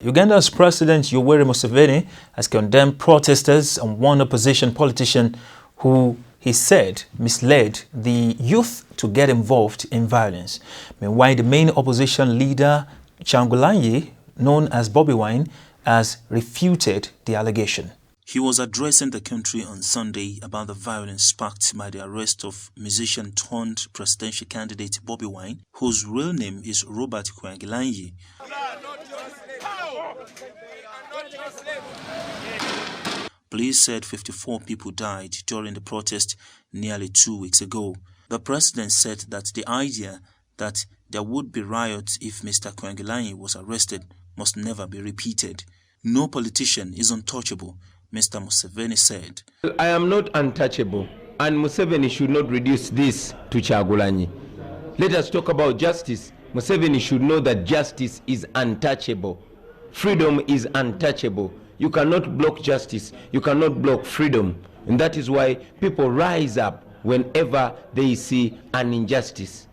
Uganda's President Yoweri Museveni has condemned protesters and one opposition politician who he said misled the youth to get involved in violence. Meanwhile, the main opposition leader, Kyagulanyi, known as Bobi Wine, has refuted the allegation. He was addressing the country on Sunday about the violence sparked by the arrest of musician turned presidential candidate Bobi Wine, whose real name is Robert Kyagulanyi. Police said 54 people died during the protest nearly 2 weeks ago. The president said that the idea that there would be riots if Mr. Kyagulanyi was arrested must never be repeated. No politician is untouchable, Mr. Museveni said. I am not untouchable, and Museveni should not reduce this to Kyagulanyi. Let us talk about justice. Museveni should know that justice is untouchable. Freedom is untouchable. You cannot block justice. You cannot block freedom. And that is why people rise up whenever they see an injustice.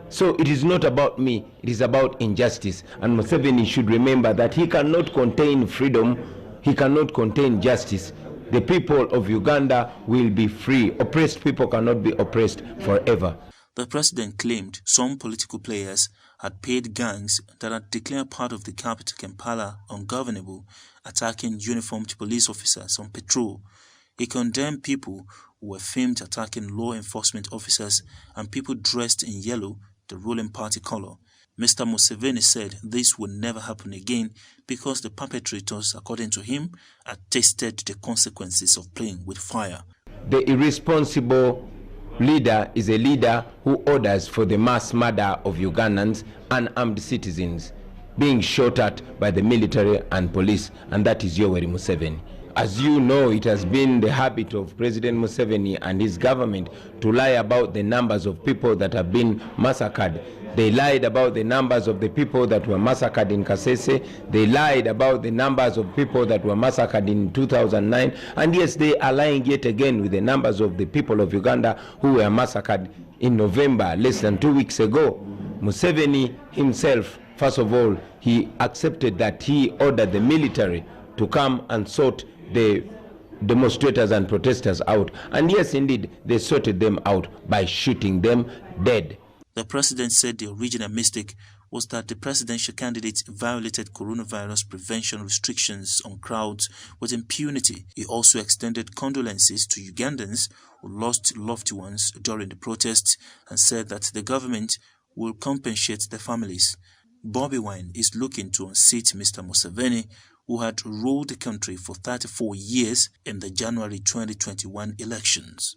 So it is not about me. It is about injustice. And Museveni should remember that he cannot contain freedom. He cannot contain justice. The people of Uganda will be free. Oppressed people cannot be oppressed forever. The president claimed some political players had paid gangs that had declared part of the capital Kampala ungovernable, attacking uniformed police officers on patrol. He condemned people who were filmed attacking law enforcement officers and people dressed in yellow, the ruling party color. Mr. Museveni said this would never happen again because the perpetrators, according to him, had tasted the consequences of playing with fire. The irresponsible leader is a leader who orders for the mass murder of Ugandans and armed citizens being shot at by the military and police, and that is Yoweri Museveni. As you know, it has been the habit of President Museveni and his government to lie about the numbers of people that have been massacred. They lied about the numbers of the people that were massacred in Kasese. They lied about the numbers of people that were massacred in 2009. And yes, they are lying yet again with the numbers of the people of Uganda who were massacred in November, less than 2 weeks ago. Museveni himself, first of all, he accepted that he ordered the military to come and sort the demonstrators and protesters out. And yes, indeed, they sorted them out by shooting them dead. The president said the original mistake was that the presidential candidate violated coronavirus prevention restrictions on crowds with impunity. He also extended condolences to Ugandans who lost loved ones during the protests and said that the government will compensate the families. Bobi Wine is looking to unseat Mr. Museveni, who had ruled the country for 34 years in the January 2021 elections.